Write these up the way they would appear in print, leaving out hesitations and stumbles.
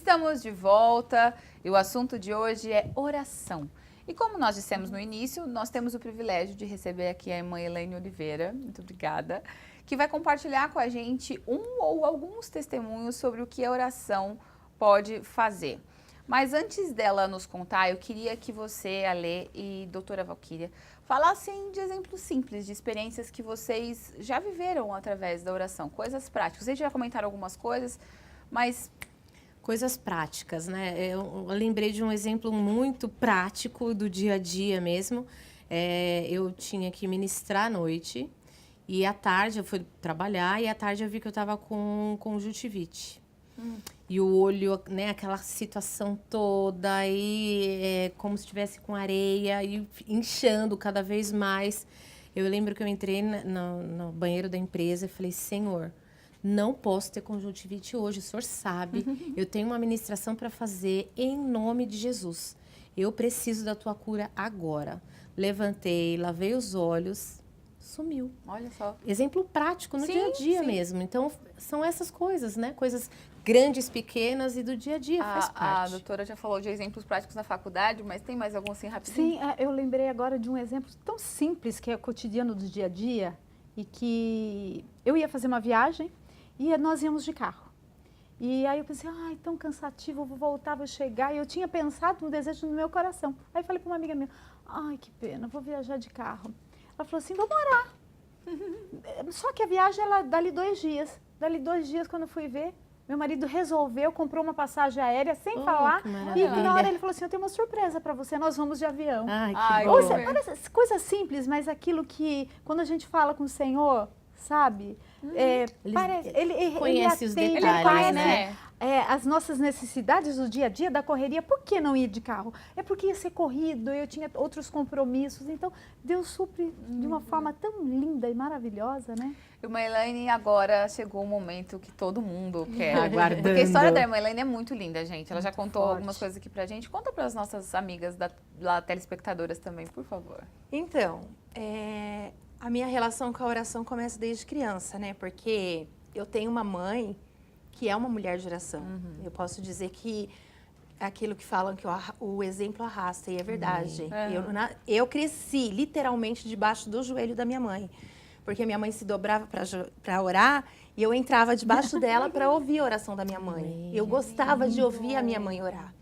Estamos de volta e o assunto de hoje é oração. E como nós dissemos no início, nós temos o privilégio de receber aqui a irmã Elaine Oliveira, muito obrigada, que vai compartilhar com a gente um ou alguns testemunhos sobre o que a oração pode fazer. Mas antes dela nos contar, eu queria que você, Alê e doutora Valquíria, falassem de exemplos simples, de experiências que vocês já viveram através da oração, coisas práticas. Vocês já comentaram algumas coisas, mas... Coisas práticas, né? Eu lembrei de um exemplo muito prático do dia a dia mesmo. Eu tinha que ministrar à noite e à tarde eu fui trabalhar e à tarde eu vi que eu estava com conjuntivite. E o olho, né, aquela situação toda aí, como se estivesse com areia e inchando cada vez mais. Eu lembro que eu entrei no banheiro da empresa e falei, Senhor, não posso ter conjuntivite hoje, o senhor sabe. Eu tenho uma ministração para fazer em nome de Jesus. Eu preciso da tua cura agora. Levantei, lavei os olhos, sumiu. Olha só. Exemplo prático no dia a dia mesmo. Então, são essas coisas, né? Coisas grandes, pequenas e do dia a dia faz parte. A doutora já falou de exemplos práticos na faculdade, mas tem mais algum assim rapidinho? Sim, eu lembrei agora de um exemplo tão simples que é o cotidiano do dia a dia e que eu ia fazer uma viagem e nós íamos de carro. E aí eu pensei, ai, tão cansativo, eu vou voltar, vou chegar. E eu tinha pensado um desejo no meu coração. Aí falei para uma amiga minha, ai, que pena, vou viajar de carro. Ela falou assim, vamos orar. Só que a viagem, ela dali 2 dias. Dali 2 dias, quando eu fui ver, meu marido resolveu, comprou uma passagem aérea sem falar. E na hora ele falou assim, eu tenho uma surpresa para você, nós vamos de avião. Ai, que Ou bom. seja, parece coisa simples, mas aquilo que, quando a gente fala com o Senhor, sabe? Ele conhece os atende, detalhes, ele conhece, né? as nossas necessidades do dia a dia, da correria. Por que não ir de carro? É porque ia ser corrido, eu tinha outros compromissos. Então, Deus supre de uma forma tão linda e maravilhosa, né? Irmã Elaine, agora chegou o momento que todo mundo quer. Aguardando. Porque a história da irmã Elaine é muito linda, gente. Ela já contou forte. algumas coisas aqui pra gente. Conta para as nossas amigas lá, telespectadoras também, por favor. Então, a minha relação com a oração começa desde criança, né? Porque eu tenho uma mãe que é uma mulher de oração. Eu posso dizer que é aquilo que falam que o exemplo arrasta, e é verdade. Eu cresci literalmente debaixo do joelho da minha mãe. Porque minha mãe se dobrava para orar e eu entrava debaixo dela para ouvir a oração da minha mãe. Eu gostava de ouvir a minha mãe orar.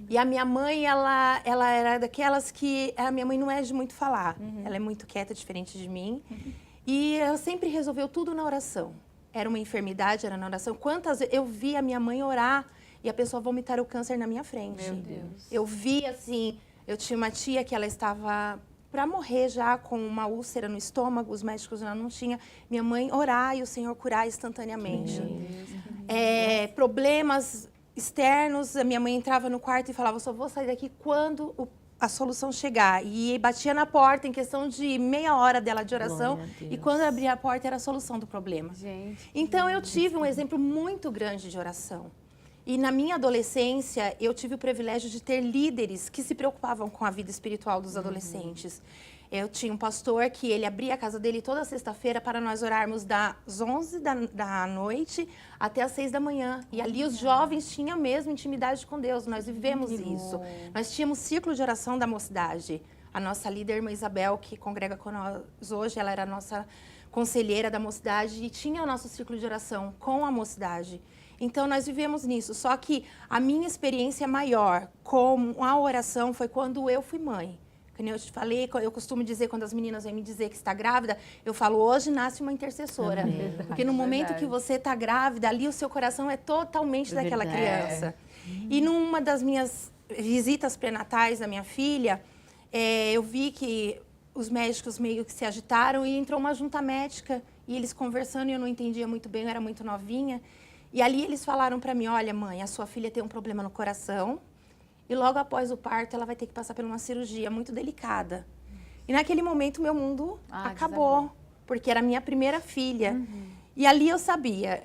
E a minha mãe, ela era daquelas que... A minha mãe não é de muito falar. Ela é muito quieta, diferente de mim. E ela sempre resolveu tudo na oração. Era uma enfermidade, era na oração. Quantas vezes eu vi a minha mãe orar e a pessoa vomitar o câncer na minha frente. Meu Deus. Eu vi, assim... Eu tinha uma tia que ela estava para morrer já com uma úlcera no estômago. Os médicos já não tinham. Minha mãe orar e o Senhor curar instantaneamente. Problemas externos, a minha mãe entrava no quarto e falava, só vou sair daqui quando a solução chegar. E batia na porta em questão de meia hora dela de oração. E quando eu abria a porta era a solução do problema. Gente. Então eu tive um exemplo muito grande de oração. E na minha adolescência eu tive o privilégio de ter líderes que se preocupavam com a vida espiritual dos adolescentes. Eu tinha um pastor que ele abria a casa dele toda sexta-feira para nós orarmos das 11 da noite até as 6 da manhã. E ali os jovens tinham mesmo intimidade com Deus. Nós vivemos isso. Nós tínhamos ciclo de oração da mocidade. A nossa líder, irmã Isabel, que congrega com nós hoje, ela era a nossa conselheira da mocidade e tinha o nosso ciclo de oração com a mocidade. Então, nós vivemos nisso. Só que a minha experiência maior com a oração foi quando eu fui mãe. Como eu te falei, eu costumo dizer, quando as meninas vêm me dizer que está grávida, eu falo, hoje nasce uma intercessora. Porque no momento que você está grávida, ali o seu coração é totalmente daquela criança. E numa das minhas visitas pré-natais da minha filha, eu vi que os médicos meio que se agitaram e entrou uma junta médica. E eles conversando, e eu não entendia muito bem, eu era muito novinha. E ali eles falaram para mim, olha mãe, a sua filha tem um problema no coração. E logo após o parto, ela vai ter que passar por uma cirurgia muito delicada. E naquele momento, meu mundo acabou. Porque era a minha primeira filha. E ali eu sabia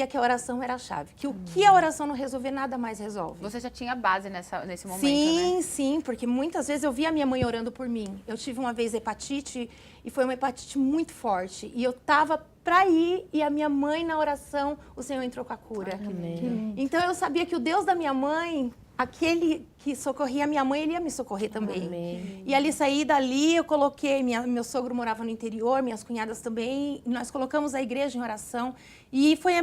que a oração era a chave. Que o que a oração não resolver, nada mais resolve. Você já tinha base nesse momento, Sim, né? sim, porque muitas vezes eu via a minha mãe orando por mim. Eu tive uma vez hepatite e foi uma hepatite muito forte. E eu tava pra ir e a minha mãe na oração, o Senhor entrou com a cura. Amém. Então eu sabia que o Deus da minha mãe, aquele que socorria a minha mãe, ele ia me socorrer também. Amém. E ali saí dali, eu coloquei, meu sogro morava no interior, minhas cunhadas também, e nós colocamos a igreja em oração. E foi a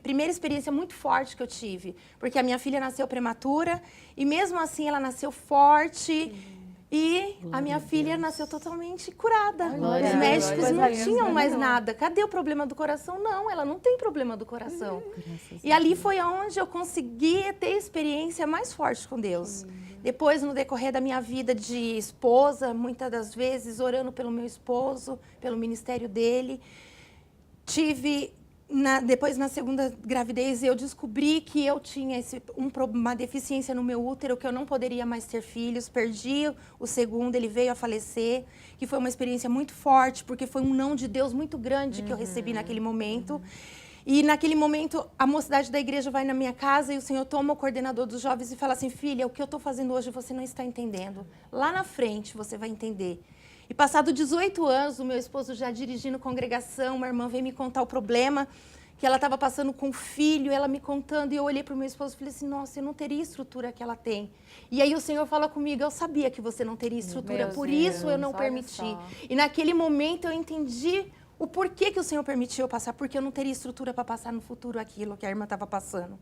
primeira experiência muito forte que eu tive, porque a minha filha nasceu prematura e mesmo assim ela nasceu forte. E a minha filha nasceu totalmente curada. Glória Os a Deus. médicos Glória não a Deus. tinham mais nada. Cadê o problema do coração? Não, ela não tem problema do coração. Graças E ali foi onde eu consegui ter experiência mais forte com Deus. Depois, no decorrer da minha vida de esposa, muitas das vezes orando pelo meu esposo, pelo ministério dele, depois, na segunda gravidez, eu descobri que eu tinha uma deficiência no meu útero, que eu não poderia mais ter filhos. Perdi o segundo, ele veio a falecer, que foi uma experiência muito forte, porque foi um não de Deus muito grande que eu recebi naquele momento. E naquele momento, a mocidade da igreja vai na minha casa e o Senhor toma o coordenador dos jovens e fala assim, filha, o que eu estou fazendo hoje você não está entendendo. Lá na frente você vai entender. E passado 18 anos, o meu esposo já dirigindo congregação, uma irmã veio me contar o problema que ela estava passando com o filho, ela me contando, e eu olhei para o meu esposo e falei assim, nossa, eu não teria a estrutura que ela tem. E aí o Senhor fala comigo, eu sabia que você não teria estrutura, Meu por Deus, isso eu não olha permiti. só. E naquele momento eu entendi o porquê que o Senhor permitiu eu passar, porque eu não teria estrutura para passar no futuro aquilo que a irmã estava passando.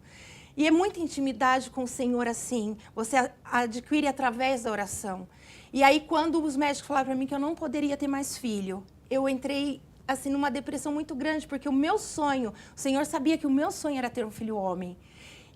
E é muita intimidade com o Senhor assim, você adquire através da oração. E aí, quando os médicos falaram para mim que eu não poderia ter mais filho, eu entrei assim numa depressão muito grande, porque o meu sonho, o Senhor sabia que o meu sonho era ter um filho homem.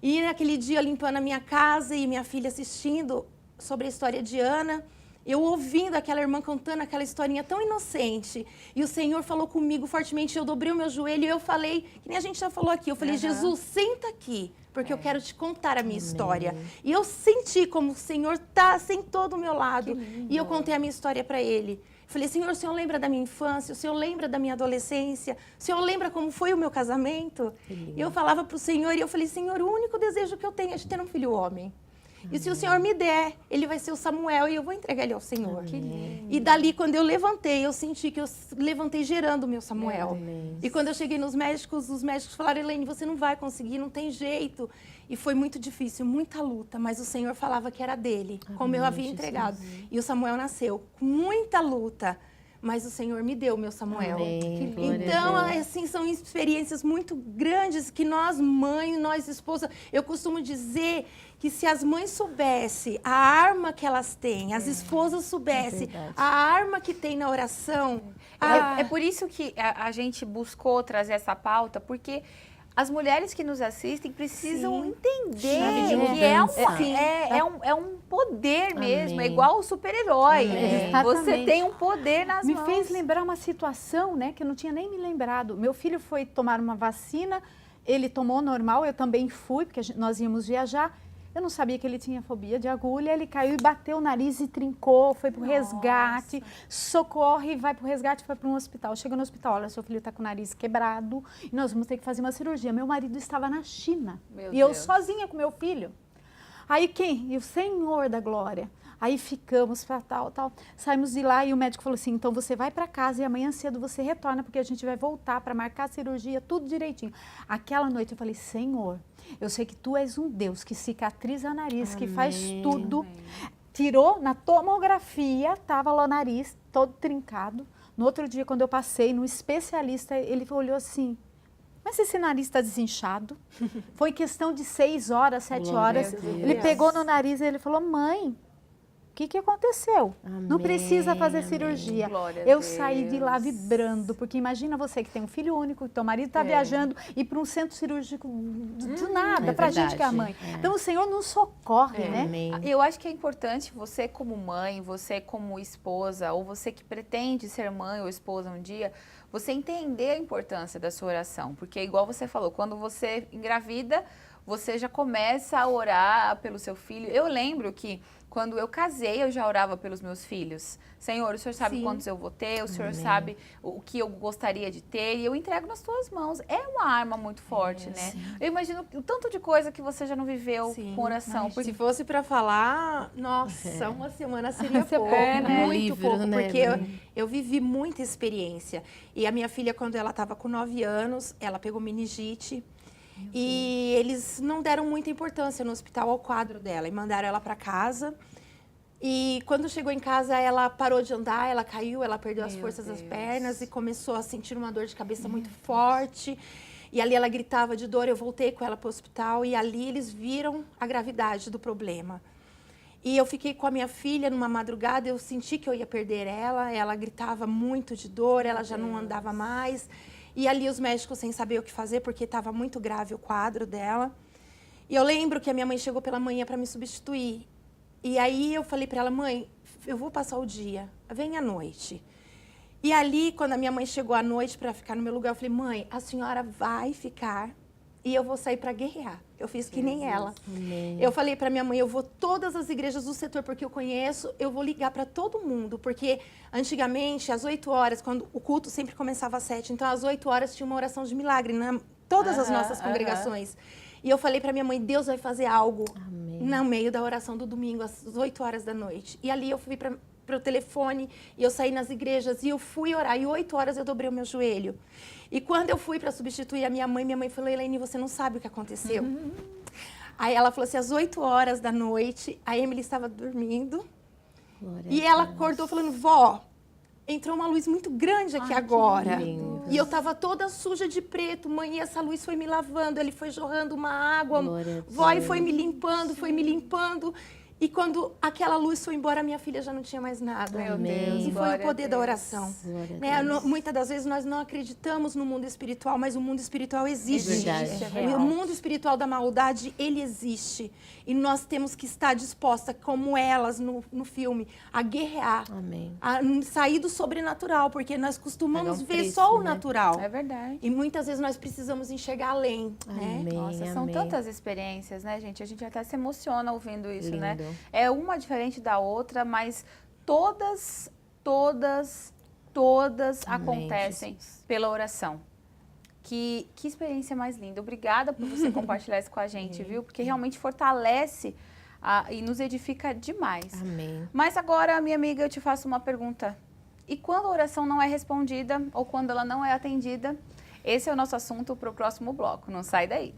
E naquele dia, limpando a minha casa e minha filha assistindo sobre a história de Ana, eu ouvindo aquela irmã contando aquela historinha tão inocente, e o Senhor falou comigo fortemente, eu dobrei o meu joelho e eu falei, que nem a gente já falou aqui, eu falei, Jesus, senta aqui, porque eu quero te contar a minha história. E eu senti como o Senhor sentou do meu lado, e eu contei a minha história para Ele. Falei, Senhor, o Senhor lembra da minha infância? O Senhor lembra da minha adolescência? O Senhor lembra como foi o meu casamento? E eu falava para o Senhor, e eu falei, Senhor, o único desejo que eu tenho é de ter um filho homem. E se o Senhor me der, ele vai ser o Samuel e eu vou entregar ele ao Senhor. E dali, quando eu levantei, eu senti que eu levantei gerando o meu Samuel. Amém. E quando eu cheguei nos médicos, os médicos falaram, Elaine, você não vai conseguir, não tem jeito. E foi muito difícil, muita luta, mas o Senhor falava que era dele, como eu havia entregado. E o Samuel nasceu com muita luta, mas o Senhor me deu o meu Samuel. Amém. Glória a Então, Deus. assim, são experiências muito grandes que nós, mães, nós, esposas, eu costumo dizer que se as mães soubessem a arma que elas têm, as esposas soubessem verdade. a arma que tem na oração. É por isso que a gente buscou trazer essa pauta, porque as mulheres que nos assistem precisam Sim. entender Chave de que é, mudança. um poder mesmo, é Amém. igual o super-herói. Amém. Você Exatamente. tem um poder nas Me mãos. fez lembrar uma situação, né, que eu não tinha nem me lembrado. Meu filho foi tomar uma vacina, ele tomou normal, eu também fui, porque nós íamos viajar. Eu não sabia que ele tinha fobia de agulha, ele caiu e bateu o nariz e trincou, foi pro resgate, socorre, vai pro resgate, vai para um hospital. Chega no hospital, olha, seu filho está com o nariz quebrado e nós vamos ter que fazer uma cirurgia. Meu marido estava na China Meu e eu Deus. sozinha com meu filho. Aí quem? E o Senhor da Glória. Aí ficamos para tal. Saímos de lá e o médico falou assim, então você vai para casa e amanhã cedo você retorna, porque a gente vai voltar para marcar a cirurgia, tudo direitinho. Aquela noite eu falei, Senhor, eu sei que Tu és um Deus que cicatriza o nariz, que faz tudo. Tirou na tomografia, estava lá o nariz todo trincado. No outro dia, quando eu passei no especialista, ele olhou assim, mas esse nariz está desinchado. Foi questão de 6 horas, 7 Glória horas. a Deus. Ele pegou no nariz e ele falou, mãe, o que aconteceu? Não precisa fazer Amém. cirurgia. Glória a Eu saí de lá Deus. vibrando, porque imagina você que tem um filho único, que teu marido está viajando, e para um centro cirúrgico de nada, é para a gente que é a verdade, mãe. é. Então o Senhor nos socorre, né? Amém. Eu acho que é importante você como mãe, você como esposa, ou você que pretende ser mãe ou esposa um dia, você entender a importância da sua oração. Porque igual você falou, quando você engravida, você já começa a orar pelo seu filho. Eu lembro que quando eu casei, eu já orava pelos meus filhos. Senhor, o Senhor sabe Sim. quantos eu vou ter, o Senhor Amém. sabe o que eu gostaria de ter, e eu entrego nas tuas mãos. É uma arma muito forte, né? Eu imagino o tanto de coisa que você já não viveu Sim. com oração. Se fosse para falar, nossa, uma semana seria Você pouco, pé, né? muito Livro, pouco, né, porque Dani? eu vivi muita experiência. E a minha filha, quando ela estava com 9 anos, ela pegou meningite. E eles não deram muita importância no hospital ao quadro dela e mandaram ela para casa. E quando chegou em casa, ela parou de andar, ela caiu, ela perdeu as Meu forças das Deus. pernas e começou a sentir uma dor de cabeça muito forte. E ali ela gritava de dor, eu voltei com ela para o hospital e ali eles viram a gravidade do problema. E eu fiquei com a minha filha numa madrugada, eu senti que eu ia perder ela gritava muito de dor, ela já não andava mais. E ali os médicos sem saber o que fazer, porque estava muito grave o quadro dela. E eu lembro que a minha mãe chegou pela manhã para me substituir. E aí eu falei para ela, mãe, eu vou passar o dia, vem à noite. E ali, quando a minha mãe chegou à noite para ficar no meu lugar, eu falei, mãe, a senhora vai ficar e eu vou sair para guerrear. Eu fiz que nem ela. Amém. Eu falei para minha mãe, eu vou todas as igrejas do setor, porque eu conheço, eu vou ligar para todo mundo, porque antigamente, às 8 horas, quando o culto sempre começava às 7, então às 8 horas tinha uma oração de milagre, todas as nossas congregações. E eu falei para minha mãe, Deus vai fazer algo Amém. no meio da oração do domingo, às 8 horas da noite. E ali eu fui para o telefone, e eu saí nas igrejas, e eu fui orar, e 8 horas eu dobrei o meu joelho. E quando eu fui para substituir a minha mãe falou, Elaine, você não sabe o que aconteceu. Aí ela falou assim, às 8 horas da noite, a Emily estava dormindo, Glória e a ela Deus. acordou falando, vó, entrou uma luz muito grande aqui agora. lindo. E eu estava toda suja de preto, mãe, e essa luz foi me lavando, ele foi jorrando uma água, Glória a vó, e Deus. foi me limpando, foi me limpando. E quando aquela luz foi embora, minha filha já não tinha mais nada. Meu Amém. Deus, E foi glória o a poder da Deus. oração. Glória a Né? Deus. Muitas das vezes nós não acreditamos no mundo espiritual, mas o mundo espiritual existe. Verdade. É O real. mundo espiritual da maldade, ele existe. E nós temos que estar dispostas, como elas no filme, a guerrear. Amém. A sair do sobrenatural, porque nós costumamos Pagar um ver preço, só o né? natural. É verdade. E muitas vezes nós precisamos enxergar além, né? Amém. Nossa, são amém. tantas experiências, né, gente? A gente até se emociona ouvindo isso, né? Lindo. É uma diferente da outra, mas todas Amém, acontecem Jesus. pela oração. Que experiência mais linda. Obrigada por você compartilhar isso com a gente, viu? Porque realmente fortalece e nos edifica demais. Amém. Mas agora, minha amiga, eu te faço uma pergunta. E quando a oração não é respondida ou quando ela não é atendida? Esse é o nosso assunto para o próximo bloco. Não sai daí.